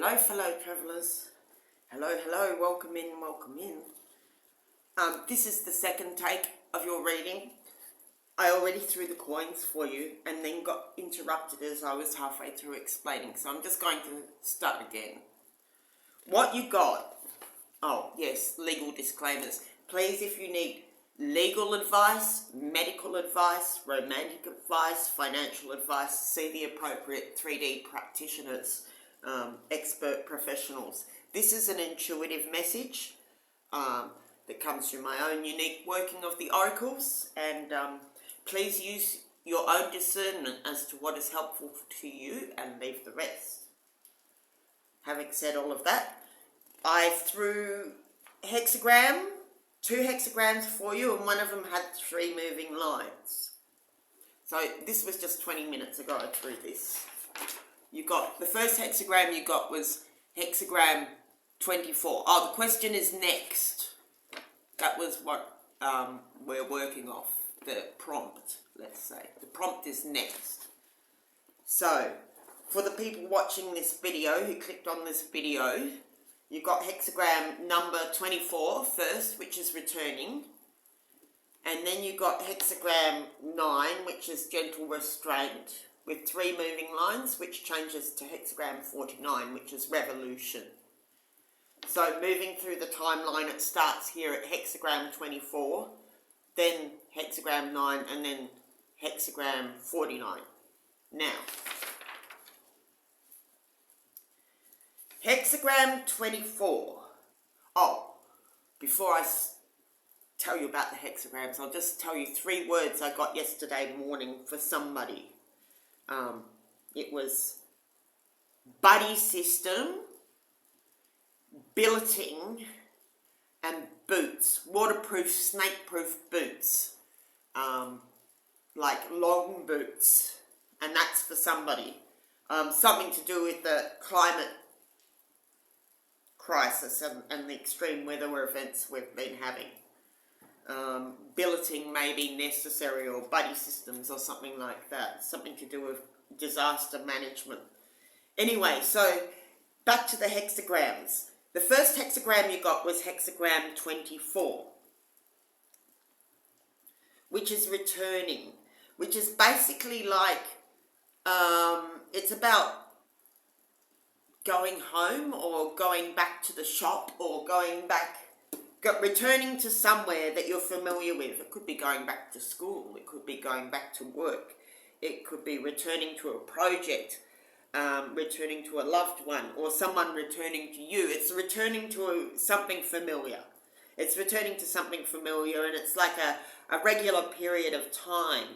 Hello, fellow travellers. Hello, welcome in, welcome in. This is the second take of your reading. I already threw the coins for you and then got interrupted as I was halfway through explaining, so I'm just going to start again. What you got, oh yes, legal disclaimers. Please, if you need legal advice, medical advice, romantic advice, financial advice, see the appropriate 3D practitioners, expert professionals. This is an intuitive message that comes through my own unique working of the oracles, and please use your own discernment as to what is helpful to you and leave the rest. Having said all of that, I threw two hexagrams for you, and one of them had 3 moving lines. So this was just 20 minutes ago I threw this. You got, the first hexagram you got was hexagram 24. Oh, the question is next. That was what we're working off, the prompt, let's say. The prompt is next. So, for the people watching this video, who clicked on this video, you got hexagram number 24 first, which is returning. And then you got hexagram 9, which is gentle restraint, with 3 moving lines, which changes to hexagram 49, which is revolution. So moving through the timeline, it starts here at hexagram 24, then hexagram 9, and then hexagram 49. Now, hexagram 24. Oh, before I tell you about the hexagrams, I'll just tell you 3 words I got yesterday morning for somebody. It was buddy system, billeting, and boots. Waterproof, snake-proof boots. Like long boots. And that's for somebody. Something to do with the climate crisis and the extreme weather events we've been having. Billeting may be necessary, or buddy systems or something like that. Something to do with disaster management. Anyway, so back to the hexagrams. The first hexagram you got was hexagram 24, which is returning, which is basically like, it's about going home or going back to the shop or returning to somewhere that you're familiar with. It could be going back to school, it could be going back to work, it could be returning to a project, returning to a loved one, or someone returning to you. It's returning to something familiar. It's returning to something familiar, and it's like a regular period of time.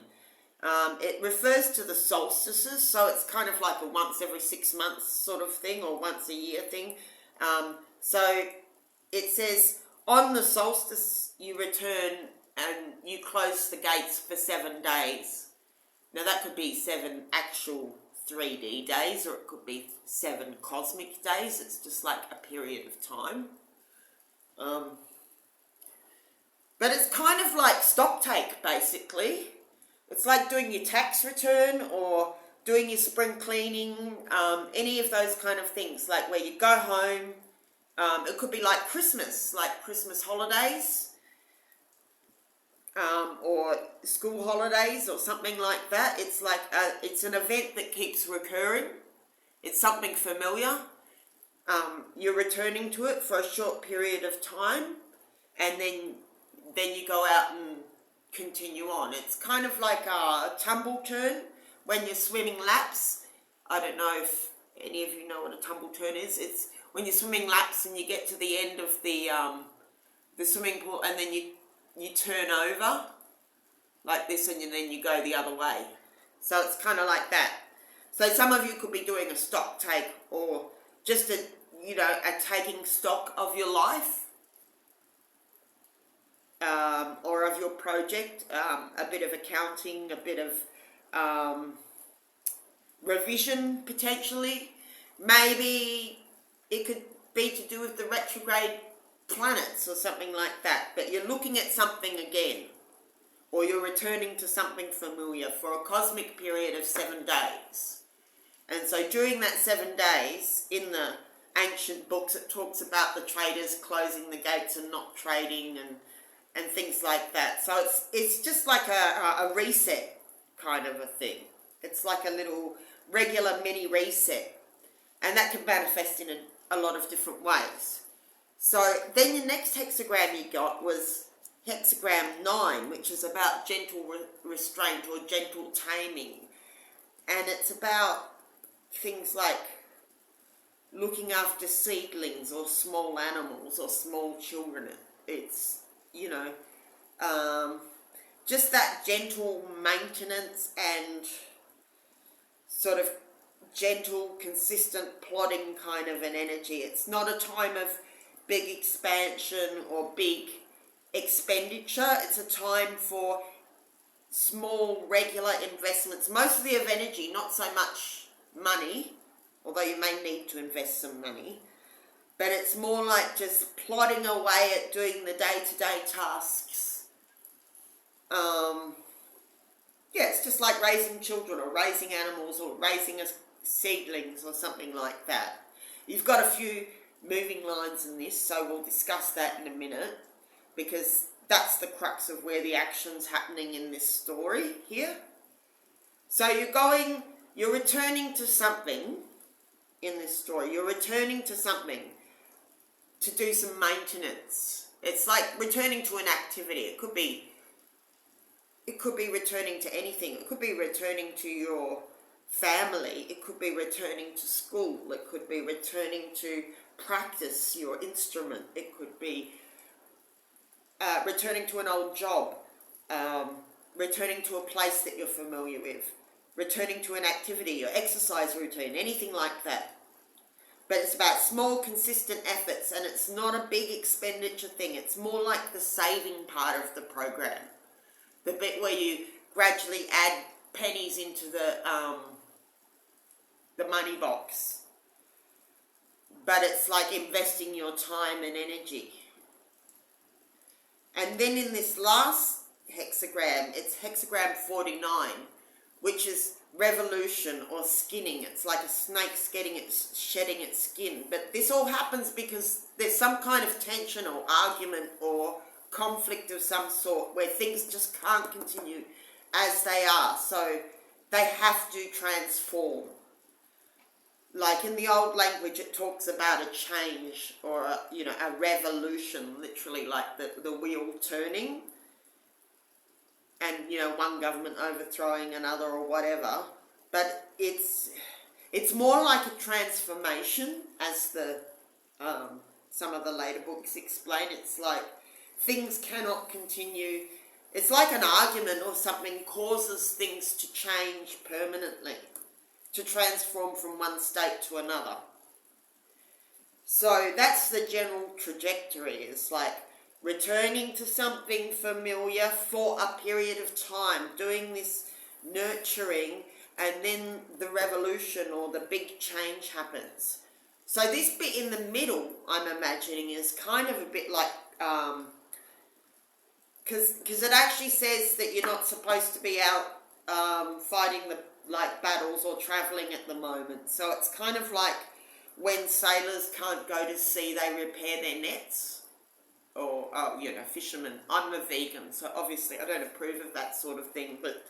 It refers to the solstices, so it's kind of like a once every 6 months sort of thing, or once a year thing. So it says, on the solstice you return and you close the gates for 7 days. Now that could be 7 actual 3D days, or it could be 7 cosmic days. It's just like a period of time. But it's kind of like stock take, basically. It's like doing your tax return or doing your spring cleaning, any of those kind of things, like where you go home. It could be like Christmas holidays, or school holidays or something like that. It's like it's an event that keeps recurring. It's something familiar. You're returning to it for a short period of time, and then you go out and continue on. It's kind of like a tumble turn when you're swimming laps. I don't know if any of you know what a tumble turn is. It's when you're swimming laps and you get to the end of the swimming pool, and then you turn over like this, and then you go the other way. So it's kind of like that. So some of you could be doing a stock take, or just a taking stock of your life, or of your project, a bit of accounting, a bit of revision potentially. Maybe it could be to do with the retrograde planets or something like that, but you're looking at something again, or you're returning to something familiar for a cosmic period of 7 days. And so during that 7 days, in the ancient books, it talks about the traders closing the gates and not trading and things like that. So it's just like a reset kind of a thing. It's like a little regular mini reset, and that can manifest in a lot of different ways. So then the next hexagram you got was hexagram 9, which is about gentle restraint or gentle taming. And it's about things like looking after seedlings or small animals or small children. It's, you know, just that gentle maintenance and sort of gentle, consistent, plodding kind of an energy. It's not a time of big expansion or big expenditure. It's a time for small, regular investments, mostly of energy, not so much money, although you may need to invest some money. But it's more like just plodding away at doing the day-to-day tasks. Yeah, it's just like raising children or raising animals or raising seedlings or something like that. You've got a few moving lines in this, so we'll discuss that in a minute, because that's the crux of where the action's happening in this story here. So you're returning to something in this story. You're returning to something to do some maintenance. It's like returning to an activity. It could be returning to anything. It could be returning to your family. It could be returning to school. It could be returning to practice your instrument. It could be returning to an old job, returning to a place that you're familiar with, returning to an activity, your exercise routine, anything like that. But it's about small, consistent efforts, and it's not a big expenditure thing. It's more like the saving part of the program. The bit where you gradually add pennies into the money box. But it's like investing your time and energy. And then in this last hexagram, it's hexagram 49, which is revolution or skinning. It's like a snake shedding its skin. But this all happens because there's some kind of tension or argument or conflict of some sort where things just can't continue as they are. So they have to transform. Like in the old language, it talks about a change or a revolution, literally like the wheel turning, and one government overthrowing another or whatever. But it's more like a transformation, as the some of the later books explain. It's like things cannot continue. It's like an argument or something causes things to change permanently, to transform from one state to another. So that's the general trajectory. It's like returning to something familiar for a period of time, doing this nurturing, and then the revolution or the big change happens. So this bit in the middle, I'm imagining, is kind of a bit like, because it actually says that you're not supposed to be out fighting the battles or travelling at the moment. So it's kind of like when sailors can't go to sea, they repair their nets. Or, fishermen. I'm a vegan, so obviously I don't approve of that sort of thing, but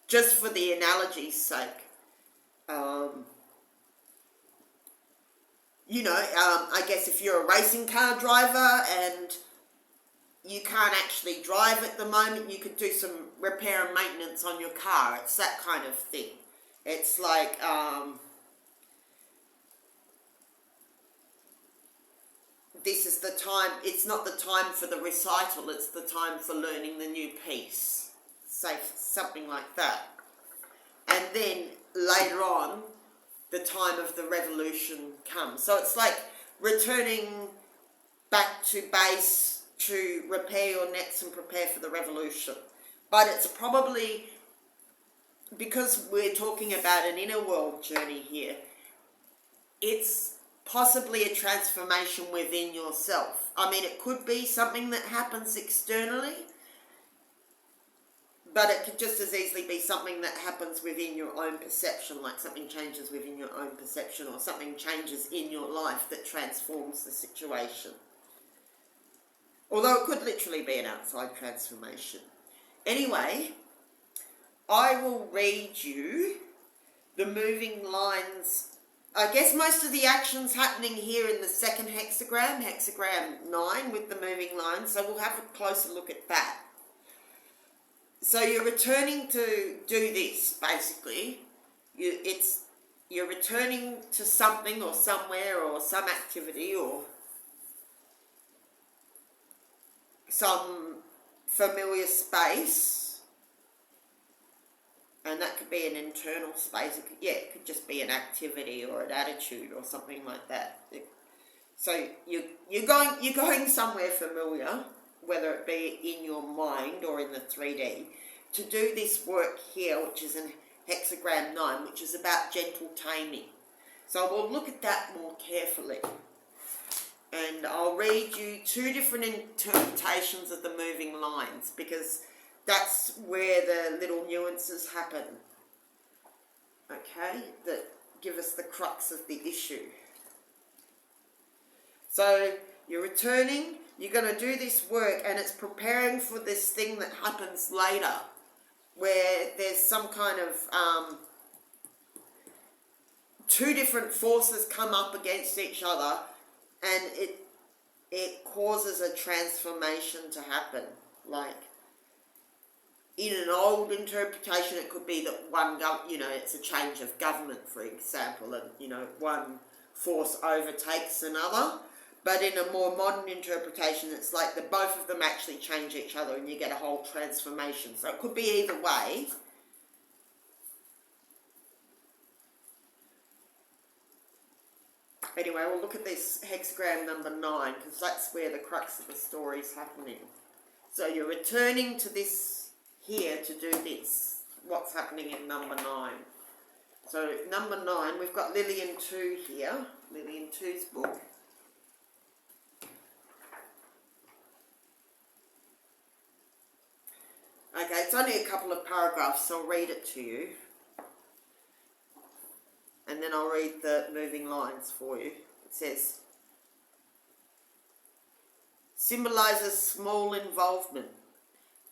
just for the analogy's sake, I guess if you're a racing car driver and you can't actually drive at the moment, you could do some repair and maintenance on your car. It's that kind of thing. It's like, this is the time, it's not the time for the recital, it's the time for learning the new piece. Say something like that. And then later on, the time of the revolution comes. So it's like returning back to base to repair your nets and prepare for the revolution. But it's probably, because we're talking about an inner world journey here, it's possibly a transformation within yourself. I mean, it could be something that happens externally, But it could just as easily be something that happens within your own perception, like something changes within your own perception, or something changes in your life that transforms the situation. Although it could literally be an outside transformation. Anyway, I will read you the moving lines. I guess most of the action's happening here in the second hexagram, hexagram 9 with the moving lines, so we'll have a closer look at that. So you're returning to do this, basically. You're returning to something or somewhere or some activity or some familiar space, and that could be an internal space. It could just be an activity or an attitude or something like that. So you're going somewhere familiar, whether it be in your mind or in the 3D, to do this work here, which is in hexagram 9, which is about gentle taming. So we'll look at that more carefully. And I'll read you two different interpretations of the moving lines, because that's where the little nuances happen, okay, that give us the crux of the issue. So you're returning, you're going to do this work, and it's preparing for this thing that happens later, where there's some kind of two different forces come up against each other, and it causes a transformation to happen. Like, in an old interpretation, it could be that it's a change of government, for example, and, one force overtakes another. But in a more modern interpretation, it's like the both of them actually change each other and you get a whole transformation. So it could be either way. Anyway, we'll look at this hexagram number 9, because that's where the crux of the story is happening. So you're returning to this here to do this. What's happening in number 9? So number 9, we've got Lillian 2 here, Lillian 2's book. Okay, it's only a couple of paragraphs, so I'll read it to you. And then I'll read the moving lines for you. It says, symbolizes small involvement.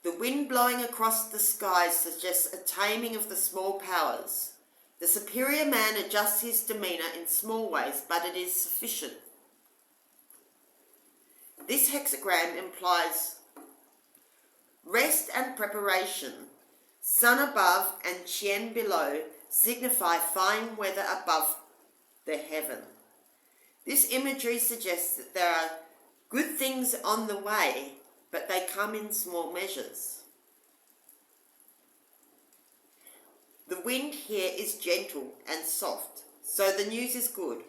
The wind blowing across the skies suggests a taming of the small powers. The superior man adjusts his demeanour in small ways, but it is sufficient. This hexagram implies rest and preparation. Sun above and Qian below signify fine weather above the heaven. This imagery suggests that there are good things on the way, but they come in small measures. The wind here is gentle and soft, so the news is good.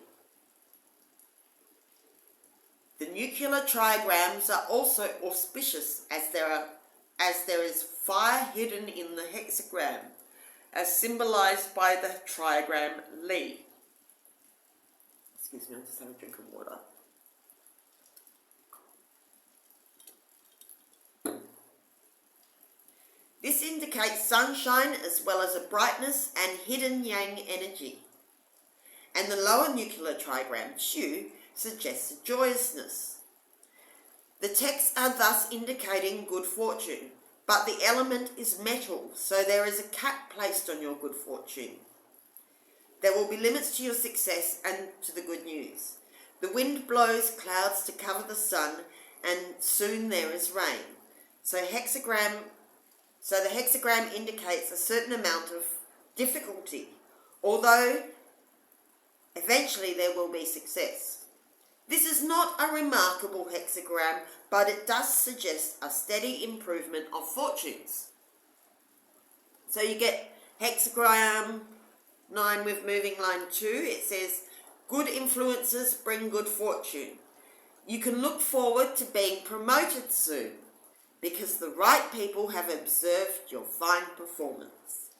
The nuclear trigrams are also auspicious, as there is fire hidden in the hexagram, as symbolized by the trigram Li. Excuse me, I'll just have a drink of water. This indicates sunshine as well as a brightness and hidden yang energy. And the lower nuclear trigram, Shu, suggests a joyousness. The texts are thus indicating good fortune, but the element is metal, so there is a cap placed on your good fortune. There will be limits to your success and to the good news. The wind blows clouds to cover the sun, and soon there is rain. So the hexagram indicates a certain amount of difficulty, although eventually there will be success. This is not a remarkable hexagram, but it does suggest a steady improvement of fortunes. So you get hexagram 9 with moving line 2. It says, good influences bring good fortune. You can look forward to being promoted soon, because the right people have observed your fine performance.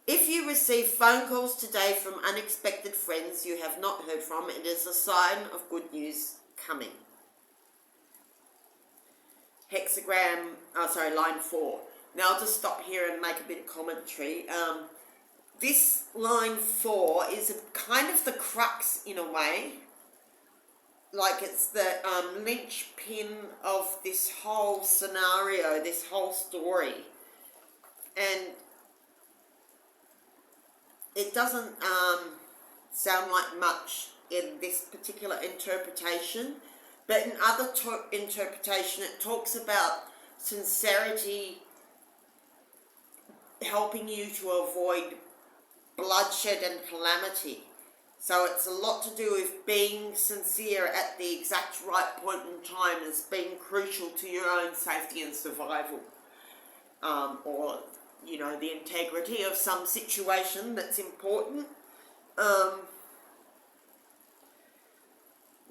If you receive phone calls today from unexpected friends you have not heard from, it is a sign of good news coming. Line 4. Now I'll just stop here and make a bit of commentary. This line 4 is kind of the crux in a way. Like it's the linchpin of this whole scenario, this whole story. And it doesn't sound like much in this particular interpretation, but in other interpretation it talks about sincerity helping you to avoid bloodshed and calamity. So it's a lot to do with being sincere at the exact right point in time as being crucial to your own safety and survival. Or, you know, the integrity of some situation that's important.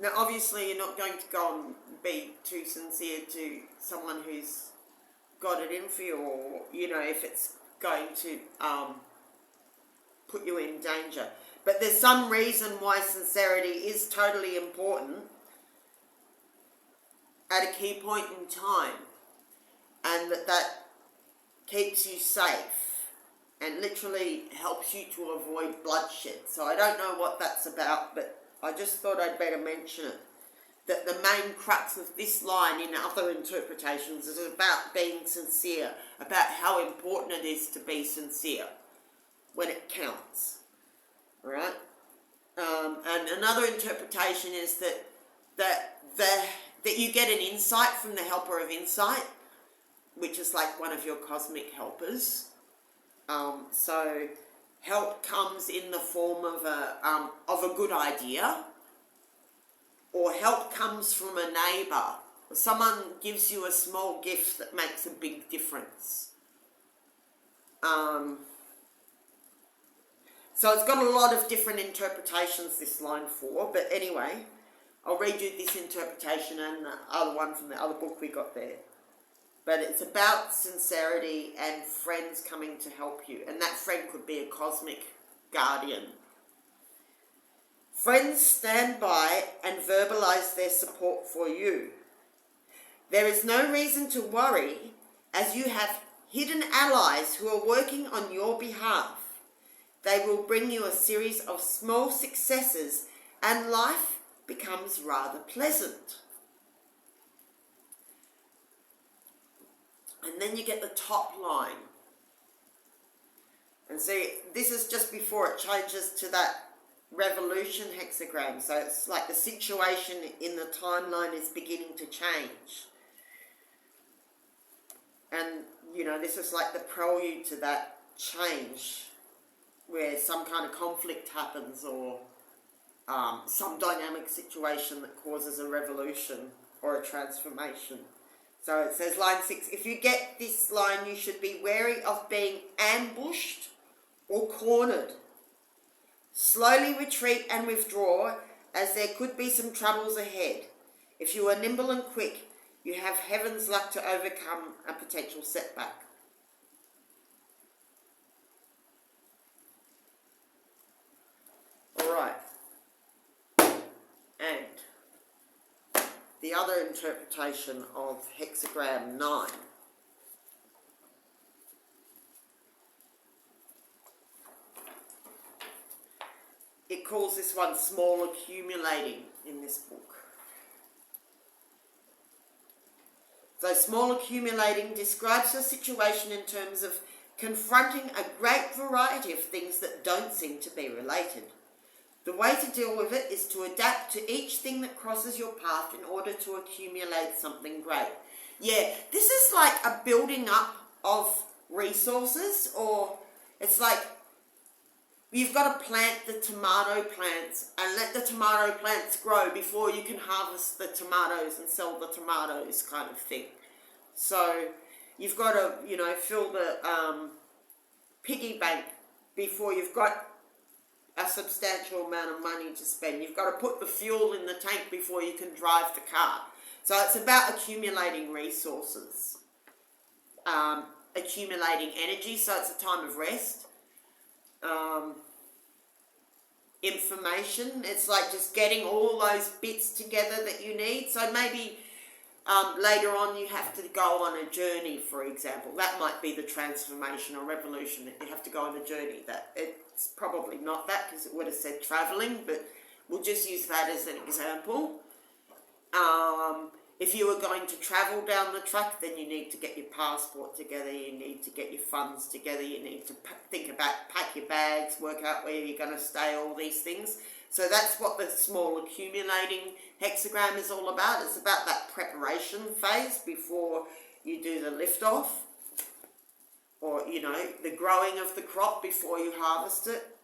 Now, obviously, you're not going to go and be too sincere to someone who's got it in for you, or, you know, if it's going to put you in danger. But there's some reason why sincerity is totally important at a key point in time, and that keeps you safe and literally helps you to avoid bloodshed. So I don't know what that's about, but I just thought I'd better mention it. That the main crux of this line in other interpretations is about being sincere, about how important it is to be sincere when it counts. Right? And another interpretation is that you get an insight from the helper of insight, which is like one of your cosmic helpers. So help comes in the form of a good idea, or help comes from a neighbour. Someone gives you a small gift that makes a big difference. So it's got a lot of different interpretations, this line 4, but anyway, I'll read you this interpretation and the other one from the other book we got there. But it's about sincerity and friends coming to help you, and that friend could be a cosmic guardian. Friends stand by and verbalize their support for you. There is no reason to worry, as you have hidden allies who are working on your behalf. They will bring you a series of small successes, and life becomes rather pleasant. And then you get the top line. And see, this is just before it changes to that revolution hexagram. So it's like the situation in the timeline is beginning to change. And, you know, this is like the prelude to that change, where some kind of conflict happens, or some dynamic situation that causes a revolution or a transformation. So it says, line 6, if you get this line, you should be wary of being ambushed or cornered. Slowly retreat and withdraw, as there could be some troubles ahead. If you are nimble and quick, you have heaven's luck to overcome a potential setback. Alright, and the other interpretation of hexagram 9. It calls this one small accumulating in this book. So small accumulating describes a situation in terms of confronting a great variety of things that don't seem to be related. The way to deal with it is to adapt to each thing that crosses your path in order to accumulate something great. Yeah, this is like a building up of resources, or it's like you've got to plant the tomato plants and let the tomato plants grow before you can harvest the tomatoes and sell the tomatoes, kind of thing. So you've got to, you know, fill the piggy bank before you've got a substantial amount of money to spend. You've got to put the fuel in the tank before you can drive the car. So it's about accumulating resources, accumulating energy, so it's a time of rest. Information, it's like just getting all those bits together that you need. So maybe later on you have to go on a journey, for example. That might be the transformation or revolution, that you have to go on a journey. That it's probably not that, because it would have said travelling, but we'll just use that as an example. If you were going to travel down the track, then you need to get your passport together, you need to get your funds together, you need to think about, pack your bags, work out where you're going to stay, all these things. So that's what the small accumulating hexagram is all about. It's about that preparation phase before you do the lift off, or, you know, the growing of the crop before you harvest it.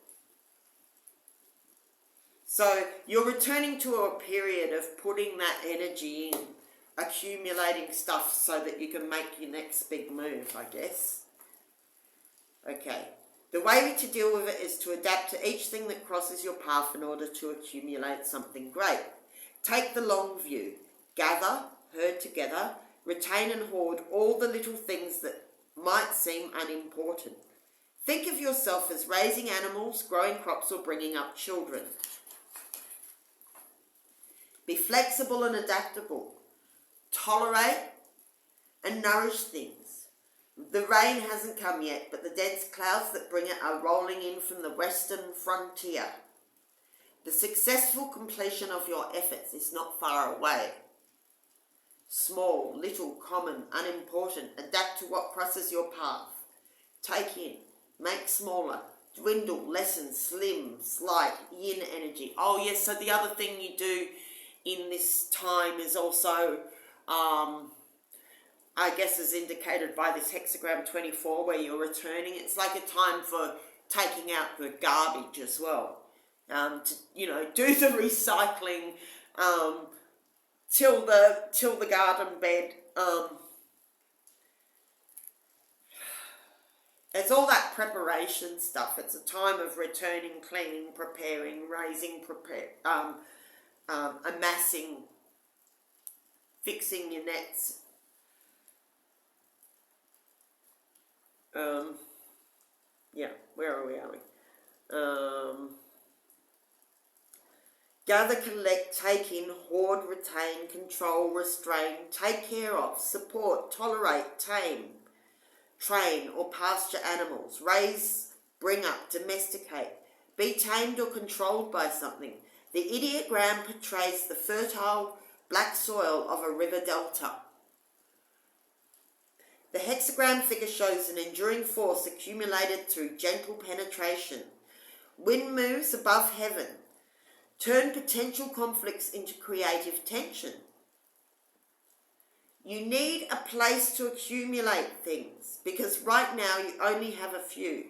So you're returning to a period of putting that energy in, accumulating stuff so that you can make your next big move, I guess. Okay. The way to deal with it is to adapt to each thing that crosses your path in order to accumulate something great. Take the long view. Gather, herd together, retain and hoard all the little things that might seem unimportant. Think of yourself as raising animals, growing crops, or bringing up children. Be flexible and adaptable. Tolerate and nourish things. The rain hasn't come yet, but the dense clouds that bring it are rolling in from the western frontier. The successful completion of your efforts is not far away. Small, little, common, unimportant, adapt to what crosses your path. Take in, make smaller, dwindle, lessen, slim, slight, yin energy. Oh yes, so the other thing you do in this time is also, I guess as indicated by this hexagram 24, where you're returning, it's like a time for taking out the garbage as well. To, you know, do the recycling, till the garden bed. It's all that preparation stuff. It's a time of returning, cleaning, preparing, raising, amassing, fixing your nets. Yeah, where are we? Gather, collect, take in, hoard, retain, control, restrain, take care of, support, tolerate, tame, train or pasture animals, raise, bring up, domesticate, be tamed or controlled by something. The ideogram portrays the fertile black soil of a river delta. The hexagram figure shows an enduring force accumulated through gentle penetration. Wind moves above heaven. Turn potential conflicts into creative tension. You need a place to accumulate things, because right now you only have a few.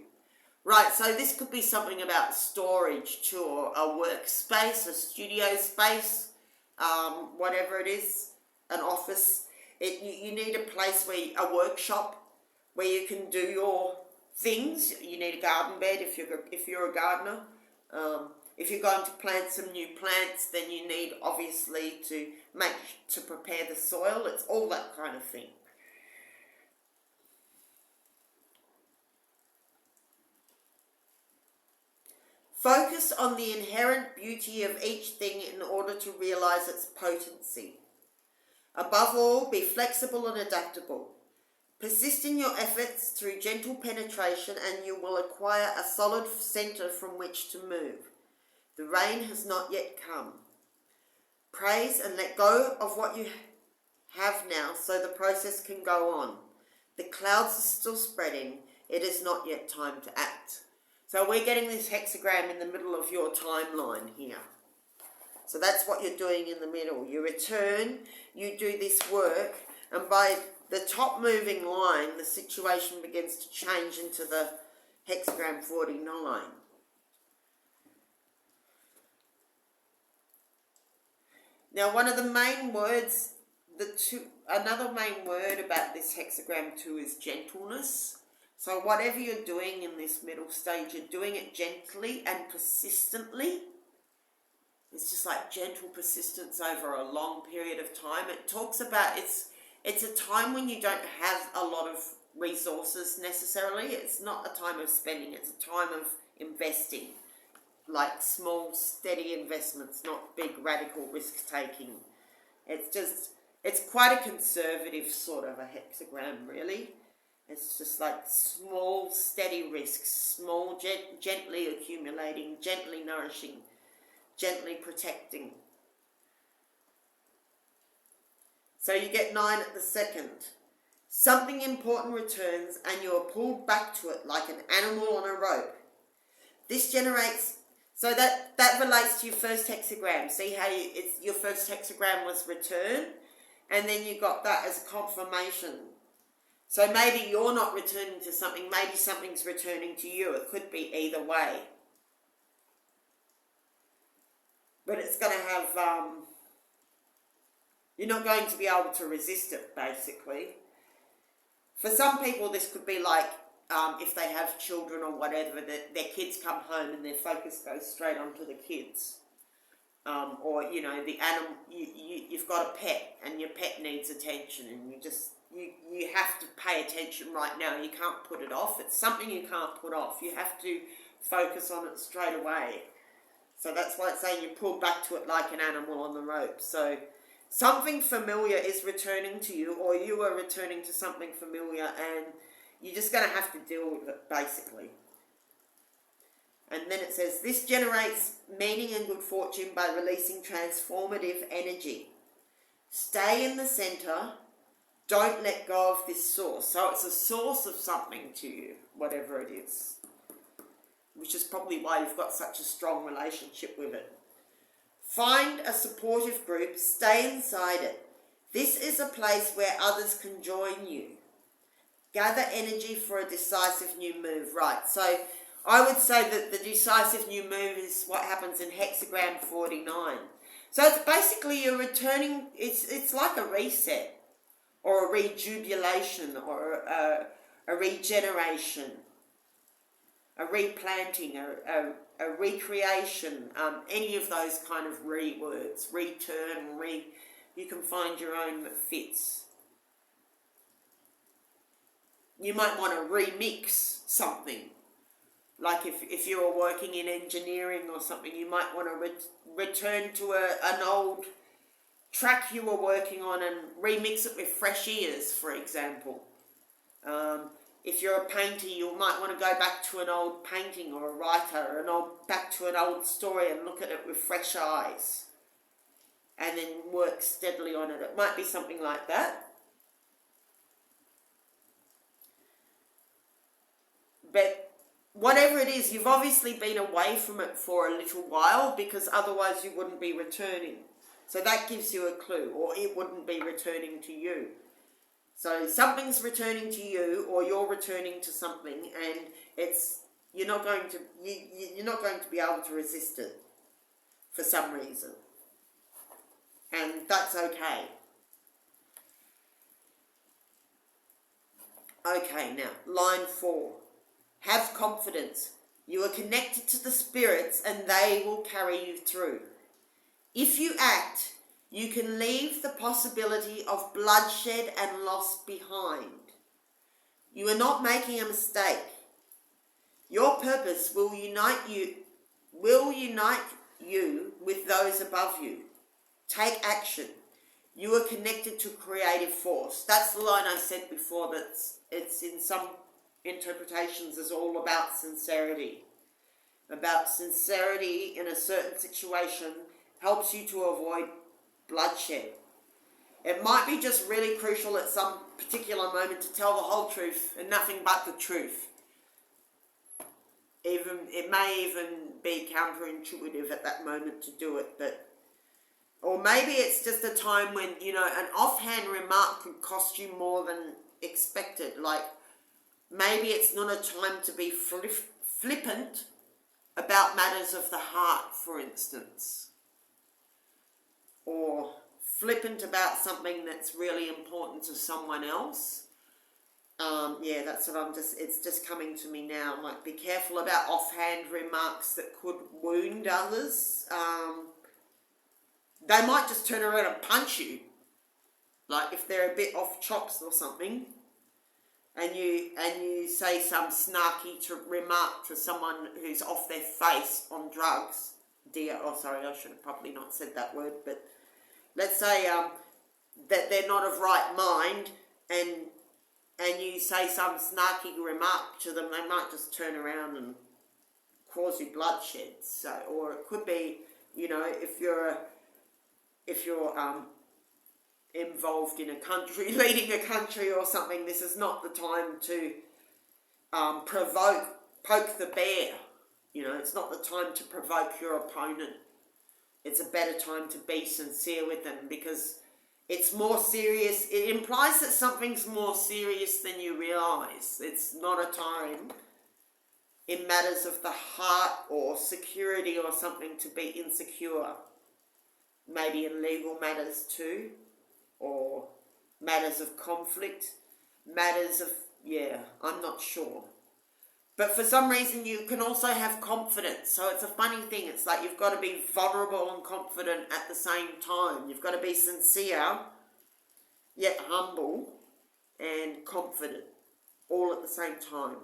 Right, so this could be something about storage too, or a workspace, a studio space, whatever it is, an office. You need a place a workshop where you can do your things. You need a garden bed if you're a gardener. If you're going to plant some new plants, then you need obviously to prepare the soil. It's all that kind of thing. Focus on the inherent beauty of each thing in order to realize its potency. Above all, be flexible and adaptable. Persist in your efforts through gentle penetration and you will acquire a solid center from which to move. The rain has not yet come. Praise and let go of what you have now so the process can go on. The clouds are still spreading. It is not yet time to act. So we're getting this hexagram in the middle of your timeline here. So that's what you're doing in the middle. You return, you do this work, and by the top moving line, the situation begins to change into the hexagram 49. Now, one of the main words, another main word about this hexagram 2 is gentleness. So whatever you're doing in this middle stage, you're doing it gently and persistently. It's just like gentle persistence over a long period of time. It talks about it's a time when you don't have a lot of resources necessarily. It's not a time of spending. It's a time of investing, like small, steady investments, not big, radical risk-taking. It's just It's quite a conservative sort of a hexagram, really. It's just like small, steady risks, small, gently accumulating, gently nourishing, gently protecting. So you get 9 at the second. Something important returns and you are pulled back to it like an animal on a rope. This generates, so that relates to your first hexagram. See how your first hexagram was return, and then you got that as a confirmation. So maybe you're not returning to something, maybe something's returning to you. It could be either way. But it's going to have, you're not going to be able to resist it, basically. For some people, this could be like, if they have children or whatever, that their kids come home and their focus goes straight onto the kids. Or, you know, the animal, you've got a pet and your pet needs attention and you have to pay attention right now. You can't put it off. It's something you can't put off. You have to focus on it straight away. So that's why it's saying you pull back to it like an animal on the rope. So something familiar is returning to you, or you are returning to something familiar, and you're just going to have to deal with it, basically. And then it says, this generates meaning and good fortune by releasing transformative energy. Stay in the center. Don't let go of this source. So it's a source of something to you, whatever it is. Which is probably why you've got such a strong relationship with it. Find a supportive group. Stay inside it. This is a place where others can join you. Gather energy for a decisive new move. Right, so I would say that the decisive new move is what happens in hexagram 49. So it's basically you're returning, it's like a reset or a rejubilation or a regeneration, a replanting, a recreation, any of those kind of words, return, you can find your own that fits. You might want to remix something. Like if you were working in engineering or something, you might want to return to an old track you were working on and remix it with fresh ears, for example. If you're a painter, you might want to go back to an old painting, or a writer, or back to an old story and look at it with fresh eyes. And then work steadily on it. It might be something like that. But whatever it is, you've obviously been away from it for a little while, because otherwise you wouldn't be returning. So that gives you a clue, or it wouldn't be returning to you. So something's returning to you, or you're returning to something, and you're not going to be able to resist it for some reason. And that's okay. Okay, now, line 4. Have confidence. You are connected to the spirits and they will carry you through. If you act, you can leave the possibility of bloodshed and loss behind. You are not making a mistake. Your purpose will unite you with those above you. Take action. You are connected to creative force. That's the line I said before, that it's in some interpretations is all about sincerity. About sincerity in a certain situation helps you to avoid bloodshed. It might be just really crucial at some particular moment to tell the whole truth and nothing but the truth. It may even be counterintuitive at that moment to do it, or maybe it's just a time when, an offhand remark could cost you more than expected. Like, maybe it's not a time to be flippant about matters of the heart, for instance. Or flippant about something that's really important to someone else. That's what it's just coming to me now. Like, be careful about offhand remarks that could wound others. They might just turn around and punch you. Like, if they're a bit off chops or something, and you say some snarky remark to someone who's off their face on drugs. I should have probably not said that word, but let's say that they're not of right mind, and you say some snarky remark to them, they might just turn around and cause you bloodshed. So, or it could be, you know, if you're involved in a country, leading a country or something, this is not the time to poke the bear. You know, it's not the time to provoke your opponent. It's a better time to be sincere with them, because it's more serious. It implies that something's more serious than you realise. It's not a time in matters of the heart or security or something to be insecure. Maybe in legal matters too, or matters of conflict, matters of, yeah, I'm not sure. But for some reason you can also have confidence. So it's a funny thing. It's like you've got to be vulnerable and confident at the same time. You've got to be sincere, yet humble and confident, all at the same time.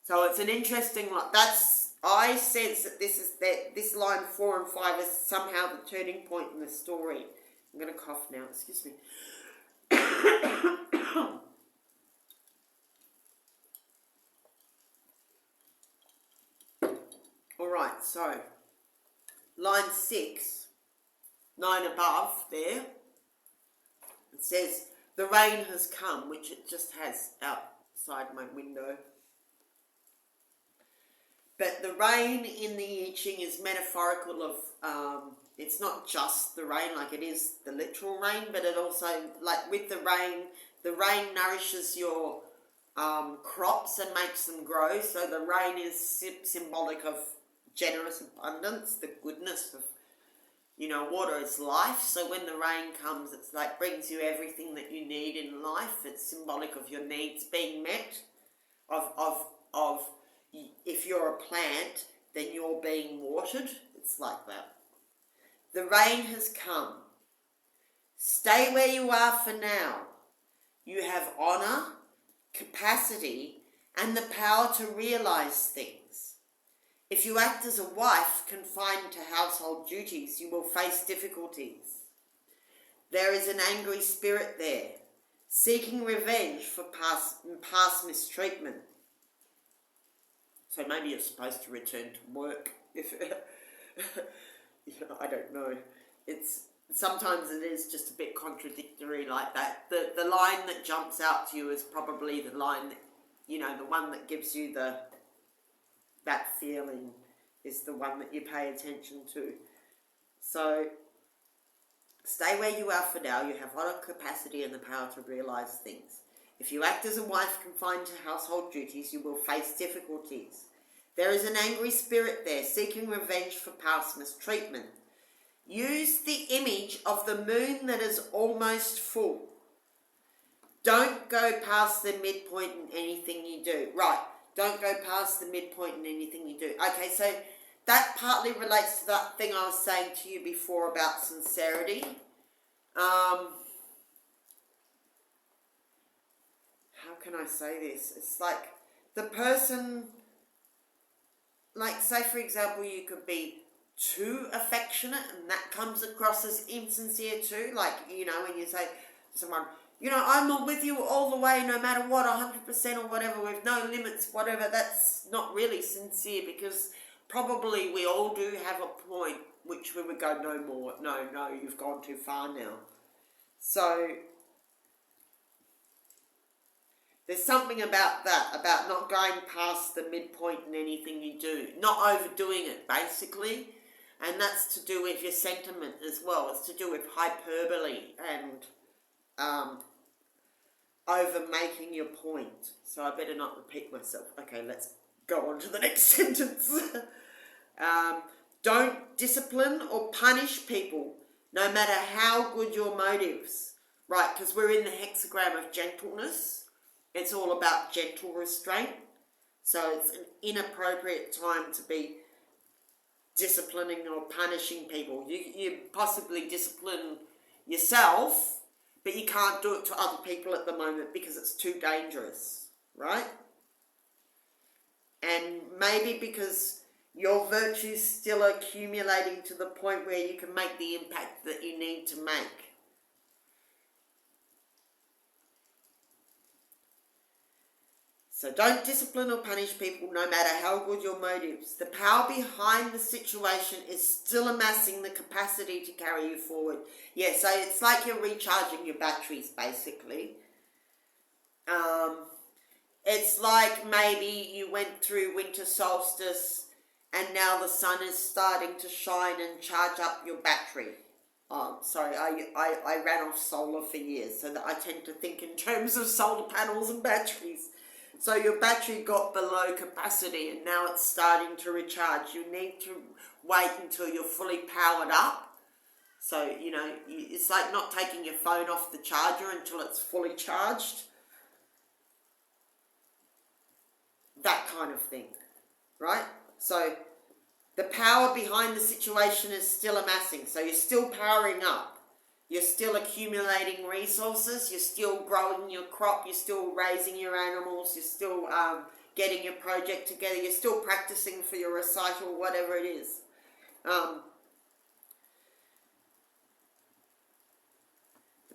So it's an interesting, I sense that this line 4 and 5 is somehow the turning point in the story. I'm going to cough now, excuse me. Alright, so line 6, 9 above there, it says, the rain has come, which it just has outside my window. But the rain in the I Ching is metaphorical of, it's not just the rain, like it is the literal rain, but it also, like with the rain nourishes your crops and makes them grow. So the rain is symbolic of generous abundance, the goodness of, you know, water is life. So when the rain comes, it's like brings you everything that you need in life. It's symbolic of your needs being met, of if you're a plant, then you're being watered. It's like that. The rain has come. Stay where you are for now. You have honour, capacity, and the power to realise things. If you act as a wife confined to household duties, you will face difficulties. There is an angry spirit there, seeking revenge for past mistreatment. So maybe you're supposed to return to work. If I don't know. Sometimes it is just a bit contradictory like that. The line that jumps out to you is probably the line that, you know, the one that gives you that feeling is the one that you pay attention to. So stay where you are for now. You have honor, capacity, and the power to realise things. If you act as a wife confined to household duties, you will face difficulties. There is an angry spirit there, seeking revenge for past mistreatment. Use the image of the moon that is almost full. Don't go past the midpoint in anything you do. Right, don't go past the midpoint in anything you do. Okay, so that partly relates to that thing I was saying to you before about sincerity. How can I say this? It's like the person, like say for example, you could be too affectionate and that comes across as insincere too. Like, you know, when you say to someone, you know, I'm with you all the way no matter what, 100% or whatever, with no limits, whatever, that's not really sincere, because probably we all do have a point which we would go, no more, no, you've gone too far now. So there's something about that, about not going past the midpoint in anything you do, not overdoing it, basically. And that's to do with your sentiment as well. It's to do with hyperbole and over making your point. So I better not repeat myself. Okay, let's go on to the next sentence. Don't discipline or punish people, no matter how good your motives. Right, because we're in the hexagram of gentleness. It's all about gentle restraint. So it's an inappropriate time to be disciplining or punishing people. You possibly discipline yourself, but you can't do it to other people at the moment because it's too dangerous, right? And maybe because Your virtue's still accumulating to the point where you can make the impact that you need to make. So don't discipline or punish people no matter how good your motives. The power behind the situation is still amassing the capacity to carry you forward. Yeah, so it's like you're recharging your batteries, basically. It's like maybe you went through winter solstice and now the sun is starting to shine and charge up your battery. Sorry, I ran off solar for years, so that I tend to think in terms of solar panels and batteries. So your battery got below capacity and now it's starting to recharge. You need to wait until you're fully powered up. So, you know, it's like not taking your phone off the charger until it's fully charged. That kind of thing, right? So the power behind the situation is still amassing. So you're still powering up. You're still accumulating resources. You're still growing your crop. You're still raising your animals. You're still getting your project together. You're still practicing for your recital, whatever it is. The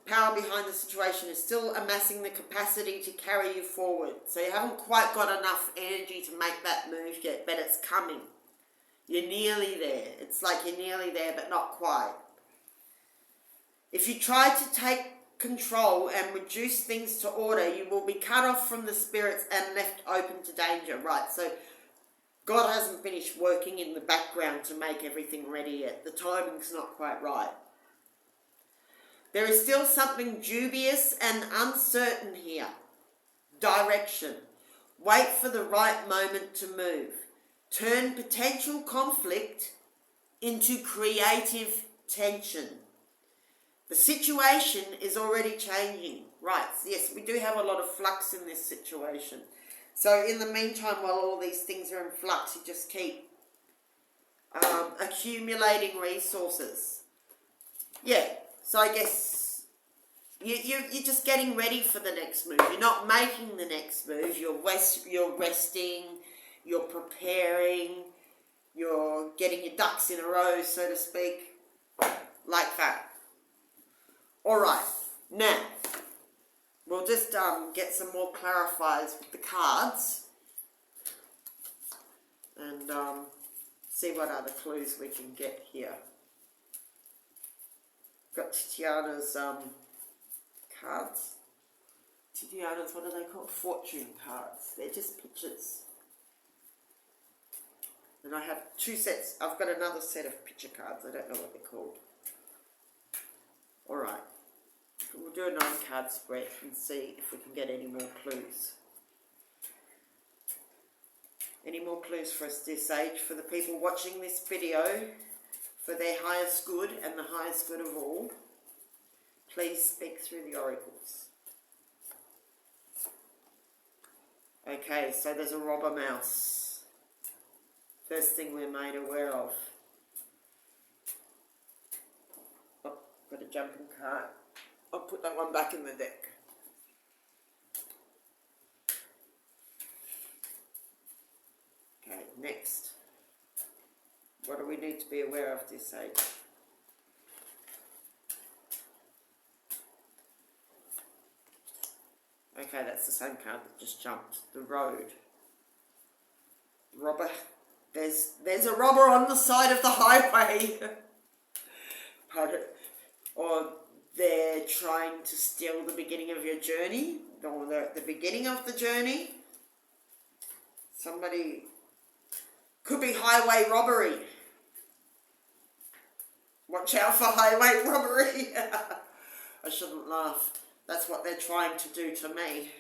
power behind the situation is still amassing the capacity to carry you forward. So you haven't quite got enough energy to make that move yet, but it's coming. You're nearly there. It's like you're nearly there, but not quite. If you try to take control and reduce things to order, you will be cut off from the spirits and left open to danger. Right, so God hasn't finished working in the background to make everything ready yet. The timing's not quite right. There is still something dubious and uncertain here. Direction. Wait for the right moment to move. Turn potential conflict into creative tension. The situation is already changing. Right, yes, we do have a lot of flux in this situation. So in the meantime, while all these things are in flux, you just keep accumulating resources. Yeah, so I guess you're just getting ready for the next move. You're not making the next move. You're resting, you're preparing, you're getting your ducks in a row, so to speak, like that. All right, now we'll just get some more clarifiers with the cards and see what other clues we can get here. Got Titiana's cards. Titiana's, what are they called? Fortune cards. They're just pictures. And I have two sets. I've got another set of picture cards. I don't know what they're called. All right. We'll do a 9-card spread and see if we can get any more clues. Any more clues for us, dear Sage, for the people watching this video, for their highest good and the highest good of all? Please speak through the oracles. Okay, so there's a robber mouse. First thing we're made aware of. Oh, got a jumping card. I'll put that one back in the deck. Okay, next. What do we need to be aware of this age? Okay, that's the same card that just jumped. The road. Robber. There's a robber on the side of the highway. Pardon. Or they're trying to steal the beginning of your journey, or they're at the beginning of the journey. Somebody, could be highway robbery. Watch out for highway robbery. I shouldn't laugh. That's what they're trying to do to me.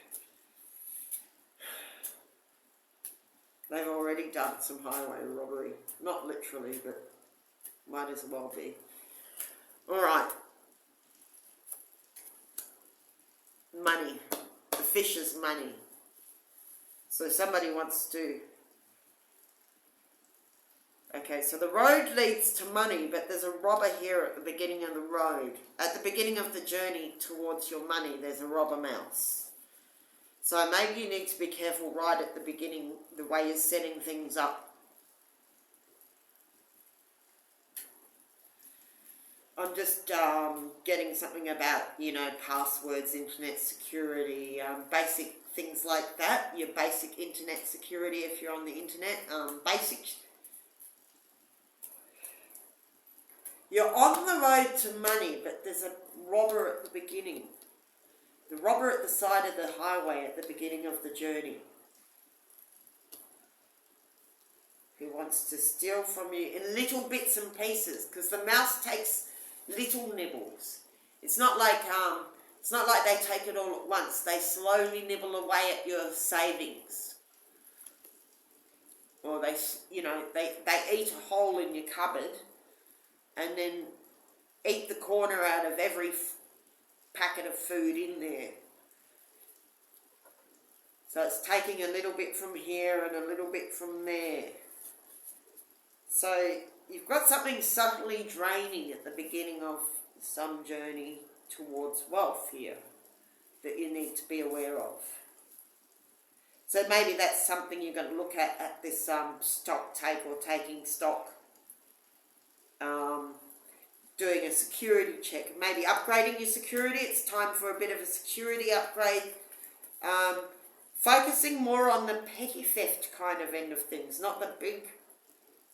They've already done some highway robbery. Not literally, but might as well be. All right. Money. The fish is money. So somebody wants to... Okay, so the road leads to money, but there's a robber here at the beginning of the road. At the beginning of the journey towards your money, there's a robber mouse. So maybe you need to be careful right at the beginning, the way you're setting things up. I'm just getting something about, you know, passwords, internet security, basic things like that. Your basic internet security if you're on the internet. You're on the road to money, but there's a robber at the beginning. The robber at the side of the highway at the beginning of the journey, who wants to steal from you in little bits and pieces, because the mouse takes little nibbles. It's not like they take it all at once. They slowly nibble away at your savings, or they eat a hole in your cupboard, and then eat the corner out of every packet of food in there. So it's taking a little bit from here and a little bit from there. So you've got something subtly draining at the beginning of some journey towards wealth here that you need to be aware of. So maybe that's something you're going to look at this stock take or taking stock. Doing a security check, maybe upgrading your security. It's time for a bit of a security upgrade. Focusing more on the petty theft kind of end of things, not the big.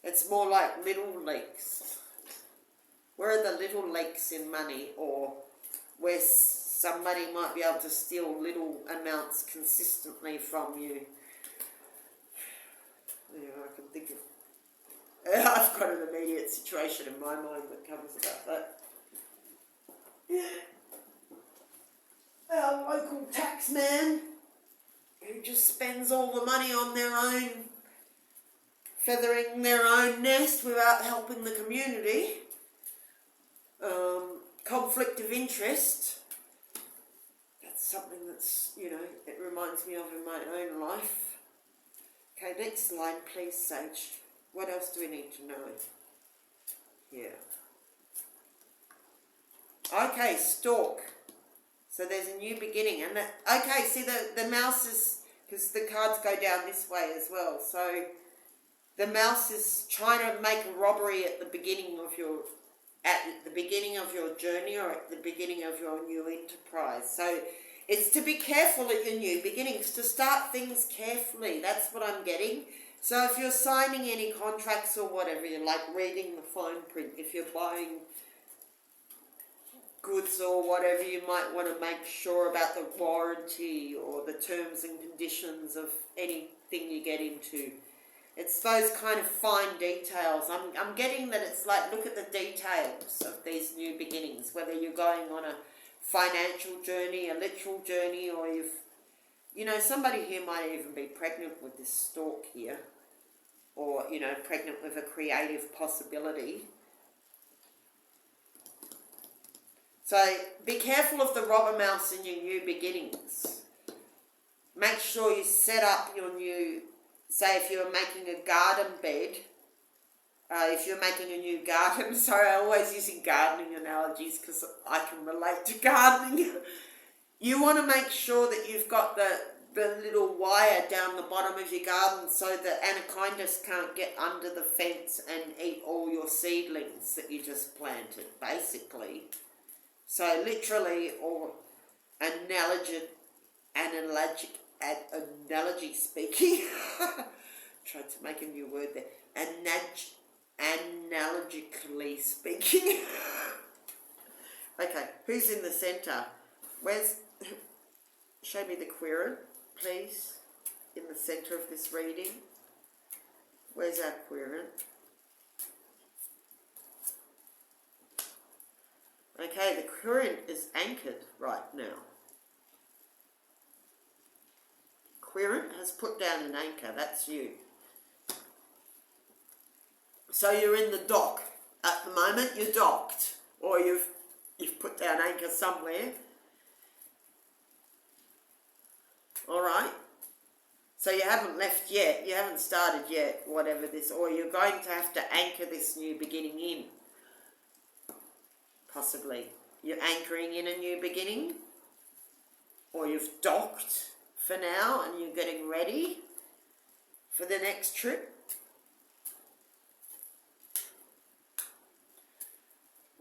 It's more like little leaks. Where are the little leaks in money, or where somebody might be able to steal little amounts consistently from you? Yeah, I can think of. I've got an immediate situation in my mind that comes about that. Yeah. Our local tax man who just spends all the money on their own, feathering their own nest without helping the community. Conflict of interest. That's something that's, you know, it reminds me of in my own life. Okay, next slide please, Sage. What else do we need to know here? Okay, stalk. So there's a new beginning. And okay, see the mouse is, because the cards go down this way as well. So the mouse is trying to make a robbery at the beginning of your journey, or at the beginning of your new enterprise. So it's to be careful at your new beginnings, to start things carefully. That's what I'm getting. So if you're signing any contracts or whatever, you're like reading the fine print. If you're buying goods or whatever, you might want to make sure about the warranty or the terms and conditions of anything you get into. It's those kind of fine details. I'm getting that it's like, look at the details of these new beginnings, whether you're going on a financial journey, a literal journey, or somebody here might even be pregnant with this stalk here, or, pregnant with a creative possibility. So be careful of the robber mouse in your new beginnings. Make sure you set up your new, say if you're making a garden bed, if you're making a new garden, sorry, I'm always using gardening analogies because I can relate to gardening. You want to make sure that you've got the little wire down the bottom of your garden so that anacondas can't get under the fence and eat all your seedlings that you just planted, basically. So literally, or analogy speaking, tried to make a new word there, analogically speaking. Okay, who's in the centre? Show me the querent, please, in the centre of this reading. Where's our querent? Okay, the querent is anchored right now. Querent has put down an anchor, that's you. So you're in the dock. At the moment you're docked, or you've put down anchor somewhere. Alright? So you haven't left yet, you haven't started yet, whatever this, or you're going to have to anchor this new beginning in. Possibly. You're anchoring in a new beginning, or you've docked for now and you're getting ready for the next trip.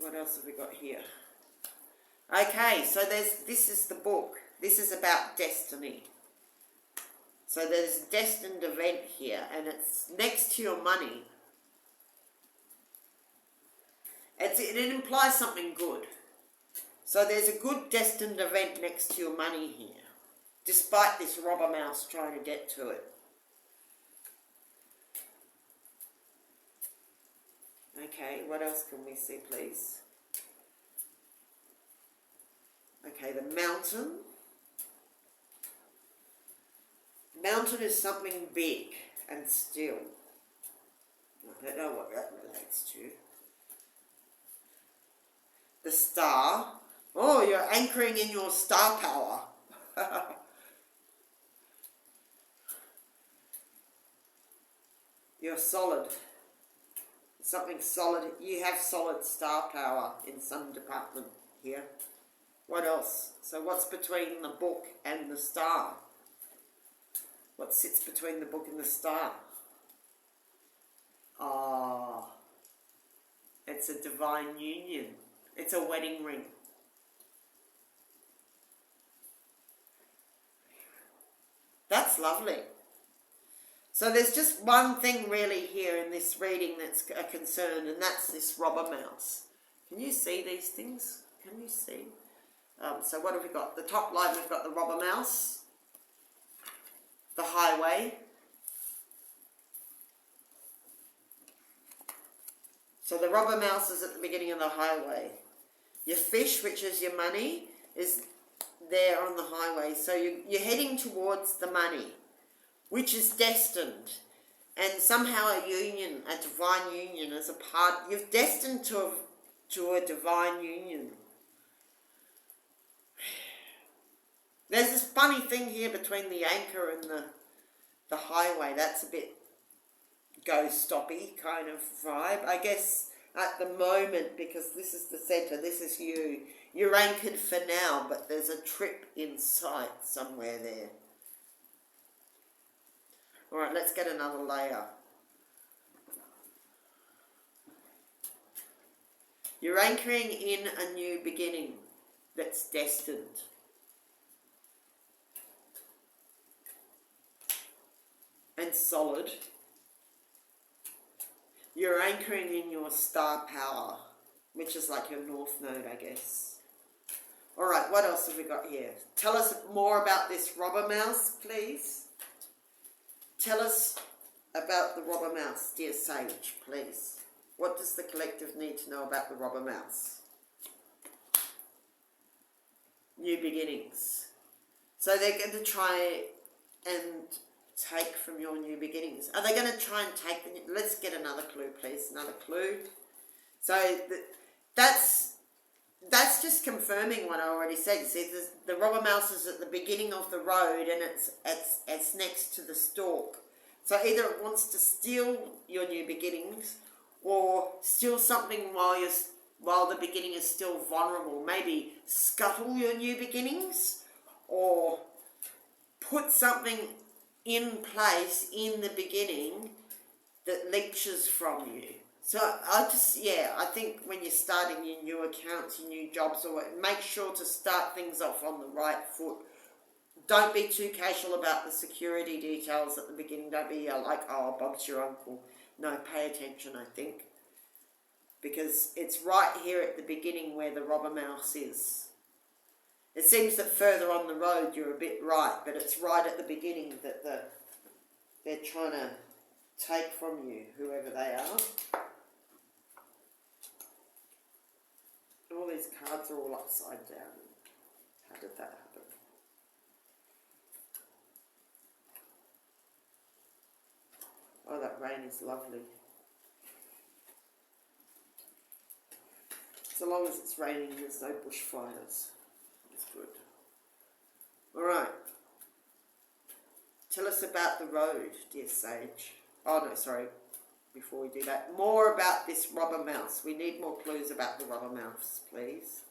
What else have we got here? Okay, so this is the book. This is about destiny. So there's a destined event here, and it's next to your money. It implies something good. So there's a good destined event next to your money here, despite this robber mouse trying to get to it. Okay, what else can we see, please? Okay, the mountain. Mountain is something big and still. I don't know what that relates to. The star. Oh, you're anchoring in your star power. You're solid. Something solid. You have solid star power in some department here. What else? So what's between the book and the star? What sits between the book and the star? Ah, it's a divine union. It's a wedding ring. That's lovely. So there's just one thing really here in this reading that's a concern, and that's this robber mouse. Can you see these things? Can you see? So what have we got? The top line, we've got the robber mouse, the highway. So the robber mouse is at the beginning of the highway. Your fish, which is your money, is there on the highway. So you're heading towards the money, which is destined. And somehow a union, a divine union is a part. You're destined to a divine union. There's this funny thing here between the anchor and the highway. That's a bit go-stoppy kind of vibe. I guess at the moment, because this is the centre, this is you. You're anchored for now, but there's a trip in sight somewhere there. All right, let's get another layer. You're anchoring in a new beginning that's destined. And solid. You're anchoring in your star power, which is like your north node, I guess. All right, what else have we got here? Tell us more about this robber mouse, please. Tell us about the robber mouse, dear sage, please. What does the collective need to know about the robber mouse? New beginnings. So they're going to try and take from your new beginnings. Are they going to try and take the... Let's get another clue, please. Another clue. So that's just confirming what I already said. See, the robber mouse is at the beginning of the road, and it's next to the stalk. So either it wants to steal your new beginnings, or steal something while the beginning is still vulnerable. Maybe scuttle your new beginnings, or put something in place in the beginning that leeches from you. So I think when you're starting your new accounts, your new jobs, or make sure to start things off on the right foot. Don't be too casual about the security details at the beginning. Don't be like, oh, Bob's your uncle. No, pay attention, I think. Because it's right here at the beginning where the robber mouse is. It seems that further on the road you're a bit right, but it's right at the beginning that they're trying to take from you, whoever they are. All these cards are all upside down. How did that happen? Oh, that rain is lovely. So long as it's raining, there's no bushfires. It's good. All right. Tell us about the road, dear sage. Oh, no, sorry. Before we do that, more about this robber mouse. We need more clues about the robber mouse, please.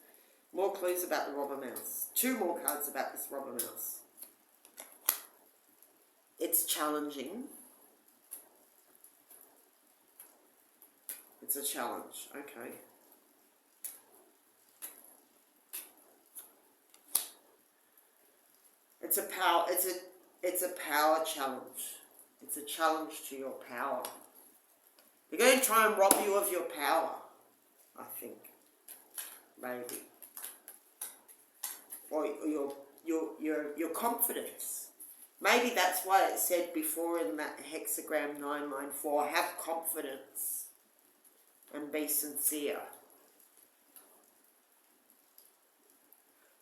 More clues about the robber mouse. 2 more cards about this robber mouse. It's challenging. It's a challenge, okay. It's a power. It's a power challenge. It's a challenge to your power. They're going to try and rob you of your power, I think. Maybe. Or your confidence. Maybe that's why it said before in that hexagram 994, have confidence and be sincere.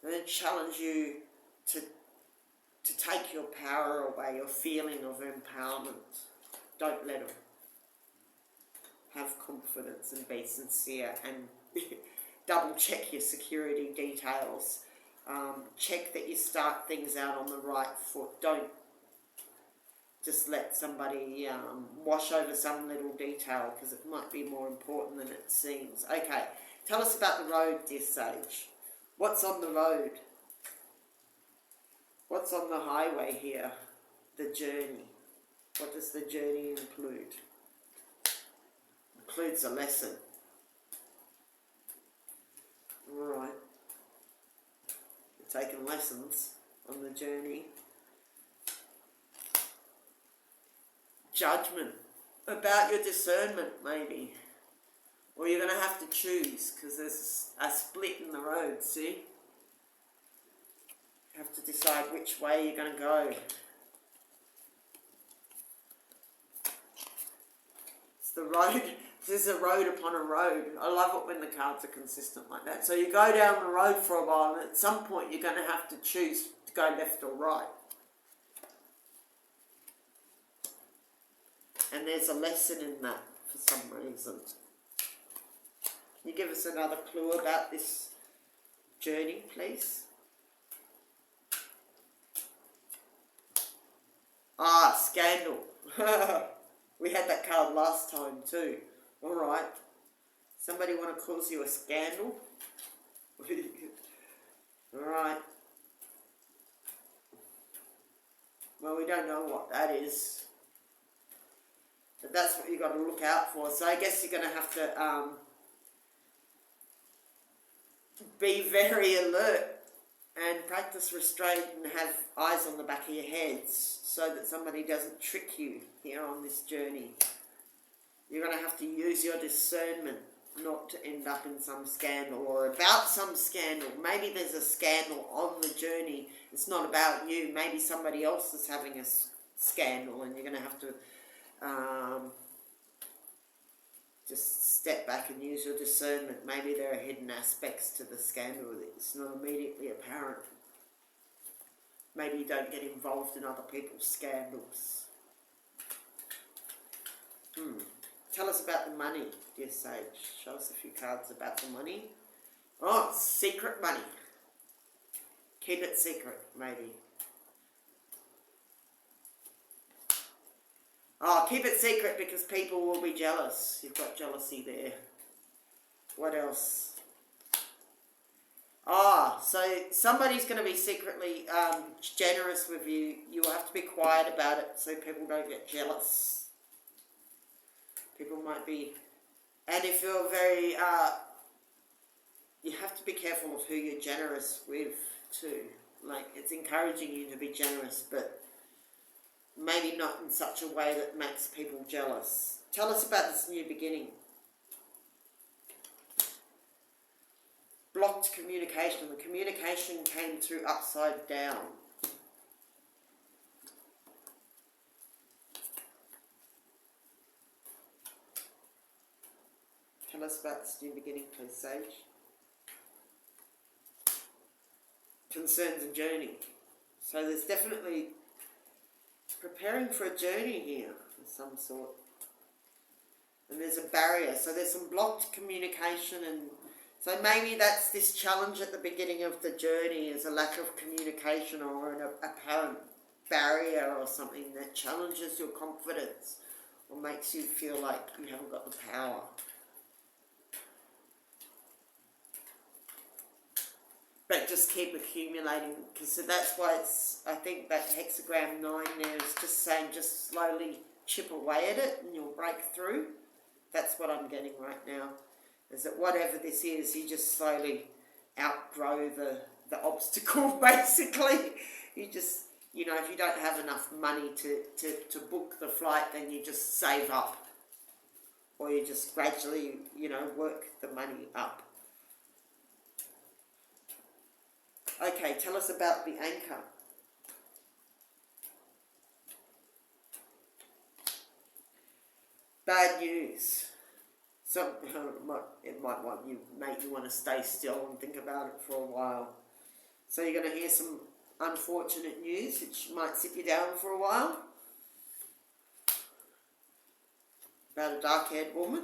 And then challenge you to take your power away, your feeling of empowerment. Don't let them. Have confidence and be sincere, and double check your security details. Check that you start things out on the right foot. Don't just let somebody wash over some little detail, because it might be more important than it seems. Okay, tell us about the road, dear sage. What's on the road? What's on the highway here? The journey. What does the journey include? Includes a lesson. Alright. You're taking lessons on the journey. Judgment. About your discernment, maybe. Or you're going to have to choose, because there's a split in the road, see? You have to decide which way you're going to go. It's the road. This is a road upon a road. I love it when the cards are consistent like that. So you go down the road for a while, and at some point you're going to have to choose to go left or right. And there's a lesson in that for some reason. Can you give us another clue about this journey, please? Ah, scandal. We had that card last time too. Alright. Somebody want to cause you a scandal? Alright. Well, we don't know what that is. But that's what you've got to look out for. So I guess you're going to have to be very alert and practice restraint and have eyes on the back of your heads so that somebody doesn't trick you here on this journey. You're going to have to use your discernment not to end up in some scandal or about some scandal. Maybe there's a scandal on the journey. It's not about you. Maybe somebody else is having a scandal, and you're going to have to just step back and use your discernment. Maybe there are hidden aspects to the scandal that's not immediately apparent. Maybe you don't get involved in other people's scandals. Tell us about the money, dear sage. Show us a few cards about the money. Oh, secret money. Keep it secret, maybe. Oh, keep it secret because people will be jealous. You've got jealousy there. What else? So somebody's going to be secretly generous with you. You will have to be quiet about it so people don't get jealous. People might be... And if you're very... you have to be careful of who you're generous with too. Like, it's encouraging you to be generous, but maybe not in such a way that makes people jealous. Tell us about this new beginning. Blocked communication. The communication came through upside down. Tell us about this new beginning, please, Sage. Concerns a journey. So there's definitely preparing for a journey here of some sort. And there's a barrier. So there's some blocked communication, and so maybe that's this challenge at the beginning of the journey is a lack of communication or an apparent barrier or something that challenges your confidence or makes you feel like you haven't got the power. But just keep accumulating, because so that's why it's, I think that hexagram 9 there is just saying just slowly chip away at it and you'll break through. That's what I'm getting right now, is that whatever this is, you just slowly outgrow the obstacle, basically. you just, you know, if you don't have enough money to book the flight, then you just save up. Or you just gradually, you know, work the money up. Okay, tell us about the anchor. Bad news. So it might make you want to stay still and think about it for a while. So you're going to hear some unfortunate news, which might sit you down for a while. About a dark-haired woman.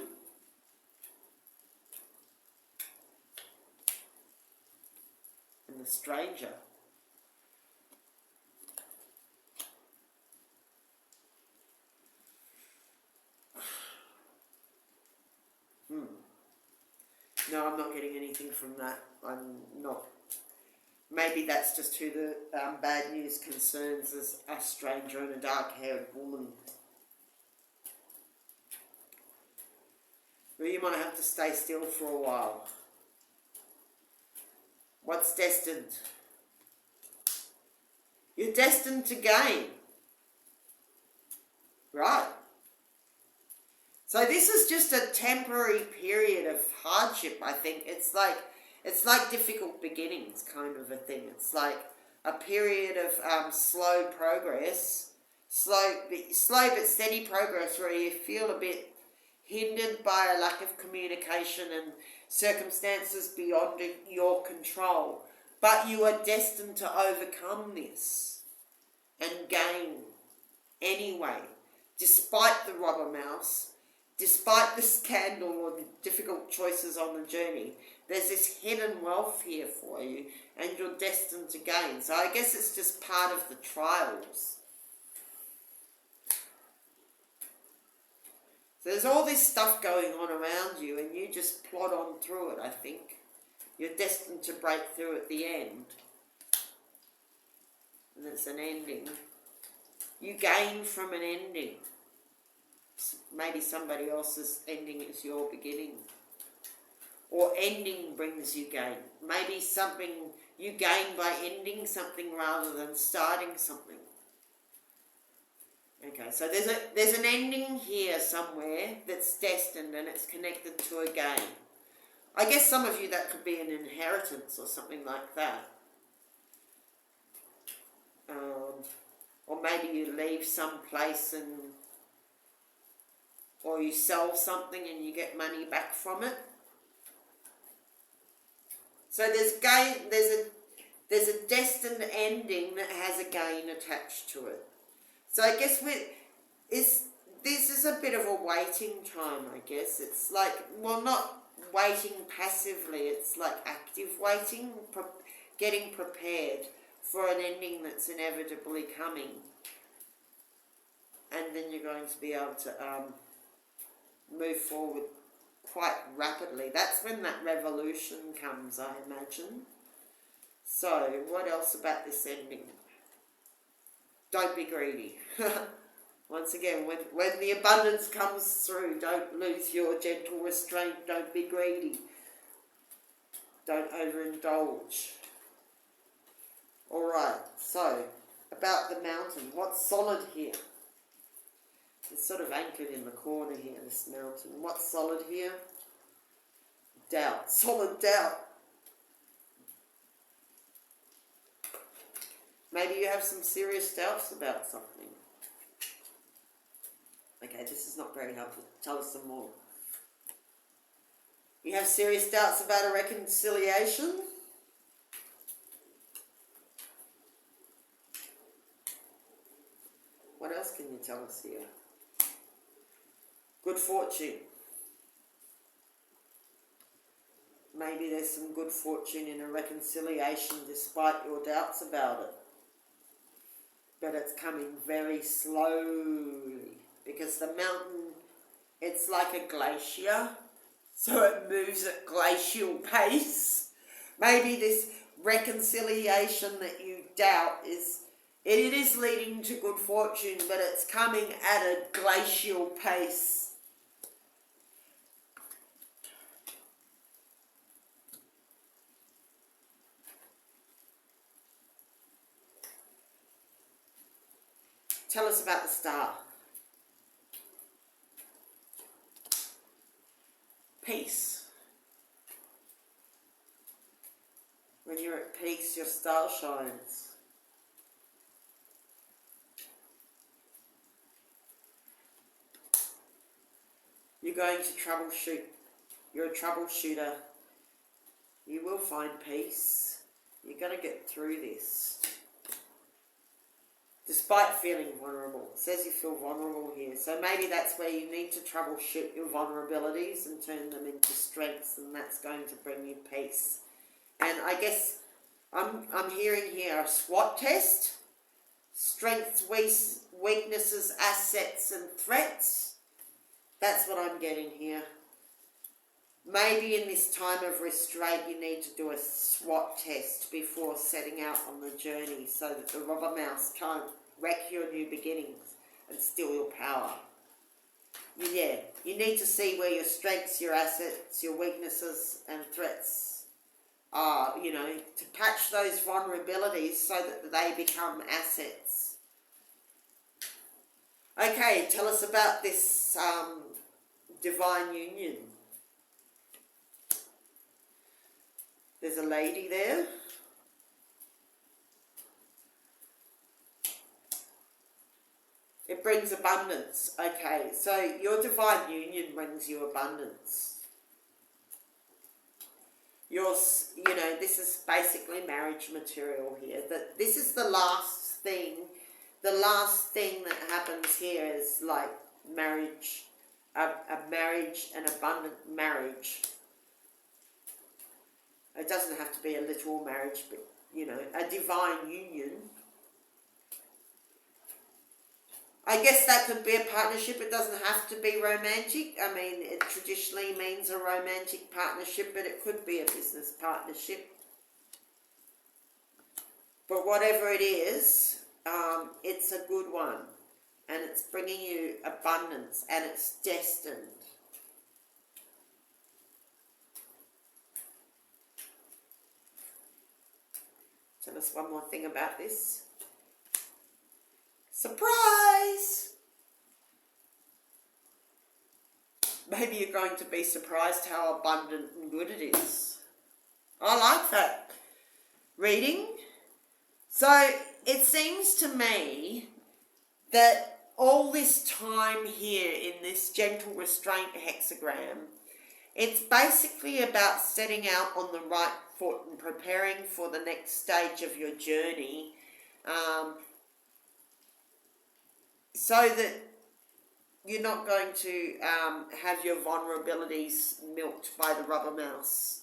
And the stranger. No, I'm not getting anything from that. I'm not. Maybe that's just who the bad news concerns, as a stranger and a dark-haired woman. Well, you might have to stay still for a while. What's destined? You're destined to gain. Right. So this is just a temporary period of hardship, I think. It's like difficult beginnings kind of a thing. It's like a period of slow progress, slow but steady progress, where you feel a bit hindered by a lack of communication and circumstances beyond your control. But you are destined to overcome this and gain anyway, despite the robber mouse. Despite the scandal or the difficult choices on the journey, there's this hidden wealth here for you, and you're destined to gain. So I guess it's just part of the trials. So there's all this stuff going on around you, and you just plod on through it, I think. You're destined to break through at the end. And it's an ending. You gain from an ending. Maybe somebody else's ending is your beginning. Or ending brings you gain. Maybe something you gain by ending something rather than starting something. Okay, so there's an ending here somewhere that's destined, and it's connected to a gain. I guess some of you that could be an inheritance or something like that. Or maybe you leave some place or you sell something and you get money back from it. So there's a destined ending that has a gain attached to it. So I guess this is a bit of a waiting time, I guess. It's like, well, not waiting passively, it's like active waiting, getting prepared for an ending that's inevitably coming. And then you're going to be able to move forward quite rapidly. That's when that revolution comes, I imagine. So, what else about this ending? Don't be greedy. Once again, when the abundance comes through, don't lose your gentle restraint. Don't be greedy. Don't overindulge. Alright, so, about the mountain. What's solid here? It's sort of anchored in the corner here, this mountain. What's solid here? Doubt. Solid doubt. Maybe you have some serious doubts about something. Okay, this is not very helpful. Tell us some more. You have serious doubts about a reconciliation? What else can you tell us here? Good fortune. Maybe there's some good fortune in a reconciliation despite your doubts about it. But it's coming very slowly, because the mountain, it's like a glacier, so it moves at glacial pace. Maybe this reconciliation that you doubt it is leading to good fortune, but it's coming at a glacial pace. Tell us about the star. Peace. When you're at peace, your star shines. You're going to troubleshoot. You're a troubleshooter. You will find peace. You're going to get through this. Despite feeling vulnerable. It says you feel vulnerable here. So maybe that's where you need to troubleshoot your vulnerabilities and turn them into strengths, and that's going to bring you peace. And I guess I'm hearing here a SWOT test. Strengths, weaknesses, assets and threats. That's what I'm getting here. Maybe in this time of restraint you need to do a SWOT test before setting out on the journey so that the rubber mouse can't wreck your new beginnings and steal your power. Yeah, you need to see where your strengths, your assets, your weaknesses and threats are, you know, to patch those vulnerabilities so that they become assets. Okay, tell us about this divine union. There's a lady there. It brings abundance. Okay, so your divine union brings you abundance. Yours, you know, this is basically marriage material here. That this is the last thing. The last thing that happens here is like marriage, a marriage, an abundant marriage. It doesn't have to be a literal marriage, but, you know, a divine union. I guess that could be a partnership. It doesn't have to be romantic. I mean, it traditionally means a romantic partnership, but it could be a business partnership. But whatever it is, it's a good one. And it's bringing you abundance, and it's destined. Tell us one more thing about this. Surprise! Maybe you're going to be surprised how abundant and good it is. I like that reading. So it seems to me that all this time here in this gentle restraint hexagram, it's basically about setting out on the right foot and preparing for the next stage of your journey, so that you're not going to have your vulnerabilities milked by the rubber mouse.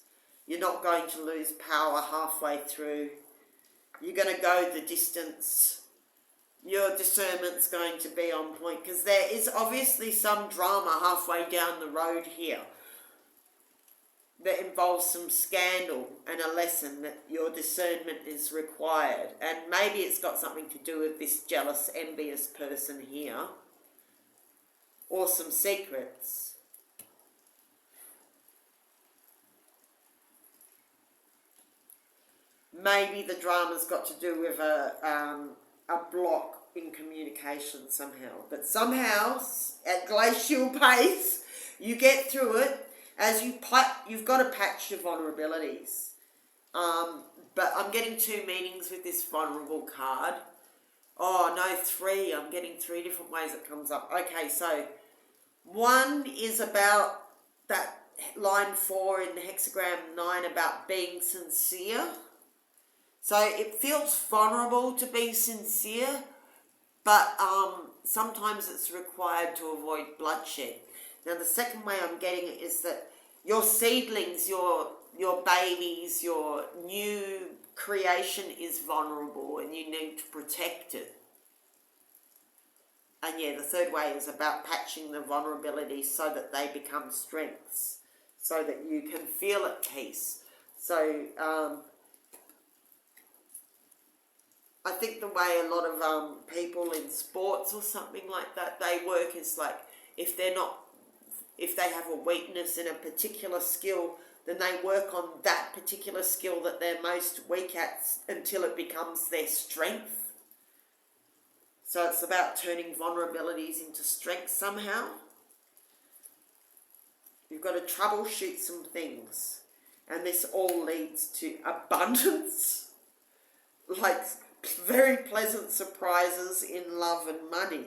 You're not going to lose power halfway through. You're going to go the distance. Your discernment's going to be on point, because there is obviously some drama halfway down the road here that involves some scandal and a lesson that your discernment is required. And maybe it's got something to do with this jealous, envious person here, or some secrets. Maybe the drama's got to do with a block in communication somehow. But somehow, at glacial pace, you get through it. As you've got to patch your vulnerabilities. But I'm getting 2 meanings with this vulnerable card. Oh, no, 3. I'm getting 3 different ways it comes up. Okay, so 1 is about that line 4 in the hexagram 9 about being sincere. So it feels vulnerable to be sincere, but sometimes it's required to avoid bloodshed. Now, the second way I'm getting it is that your seedlings, your babies, your new creation is vulnerable and you need to protect it. And yeah, the third way is about patching the vulnerabilities so that they become strengths, so that you can feel at peace. So I think the way a lot of people in sports or something like that, they work is like, if they have a weakness in a particular skill, then they work on that particular skill that they're most weak at until it becomes their strength. So it's about turning vulnerabilities into strength somehow. You've got to troubleshoot some things. And this all leads to abundance. Like very pleasant surprises in love and money.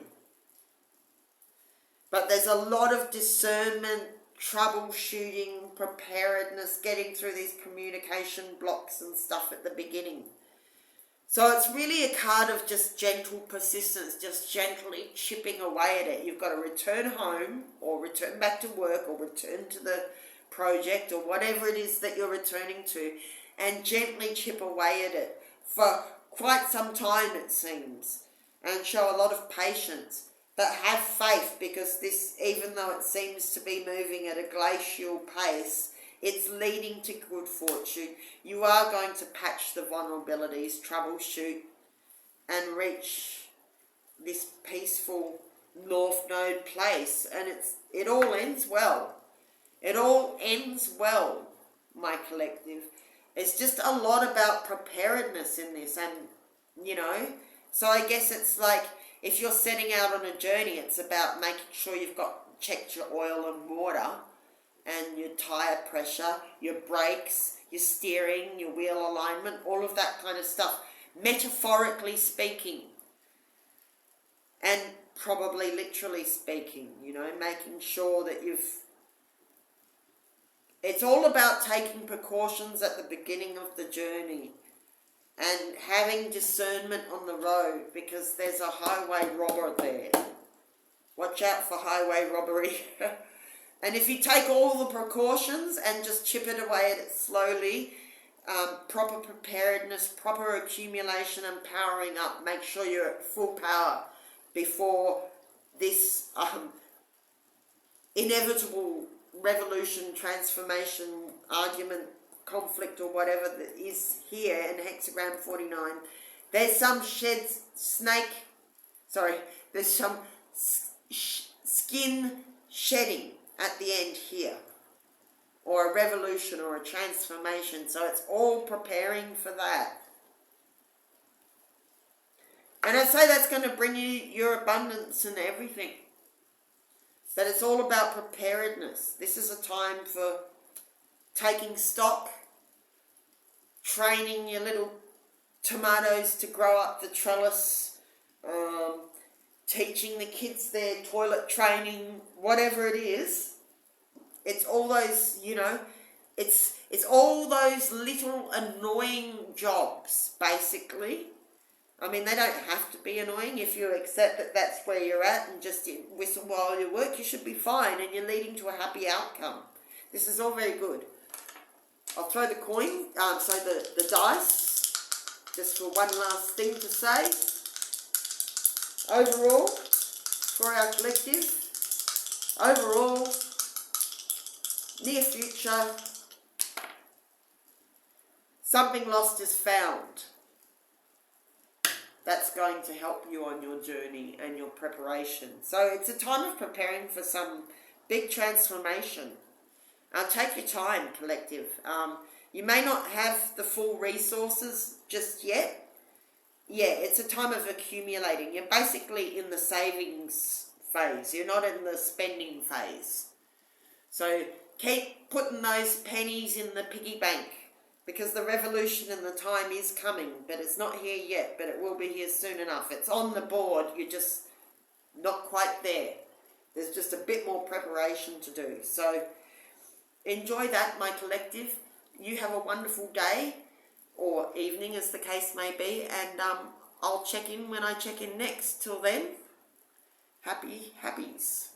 But there's a lot of discernment, troubleshooting, preparedness, getting through these communication blocks and stuff at the beginning. So it's really a card of just gentle persistence, just gently chipping away at it. You've got to return home or return back to work or return to the project or whatever it is that you're returning to, and gently chip away at it for quite some time, it seems, and show a lot of patience. But have faith, because this, even though it seems to be moving at a glacial pace, it's leading to good fortune. You are going to patch the vulnerabilities, troubleshoot, and reach this peaceful North Node place. And it all ends well. It all ends well, my collective. It's just a lot about preparedness in this, and, you know, so I guess it's like, if you're setting out on a journey, it's about making sure you've checked your oil and water and your tyre pressure, your brakes, your steering, your wheel alignment, all of that kind of stuff, metaphorically speaking. And probably literally speaking, you know, making sure that it's all about taking precautions at the beginning of the journey. And having discernment on the road, because there's a highway robber there. Watch out for highway robbery. And if you take all the precautions and just chip it away at it slowly, proper preparedness, proper accumulation and powering up, make sure you're at full power before this inevitable revolution, transformation, argument, conflict or whatever that is here in hexagram 49. There's some there's some skin shedding at the end here, or a revolution or a transformation. So it's all preparing for that. And I'd say that's going to bring you your abundance and everything. But it's all about preparedness. This is a time for taking stock, training your little tomatoes to grow up the trellis, teaching the kids their toilet training, whatever it is. It's all those, you know, it's all those little annoying jobs, basically. I mean, they don't have to be annoying. If you accept that that's where you're at and just whistle while you work, you should be fine, and you're leading to a happy outcome. This is all very good. I'll throw the coin, the dice, just for one last thing to say. Overall, for our collective, overall, near future, something lost is found. That's going to help you on your journey and your preparation. So it's a time of preparing for some big transformation. Take your time, collective. You may not have the full resources just yet. Yeah, it's a time of accumulating. You're basically in the savings phase. You're not in the spending phase. So keep putting those pennies in the piggy bank, because the revolution and the time is coming, but it's not here yet, but it will be here soon enough. It's on the board, you're just not quite there. There's just a bit more preparation to do. So enjoy that, my collective. You have a wonderful day, or evening as the case may be, and I'll check in when I check in next. Till then, happy happies.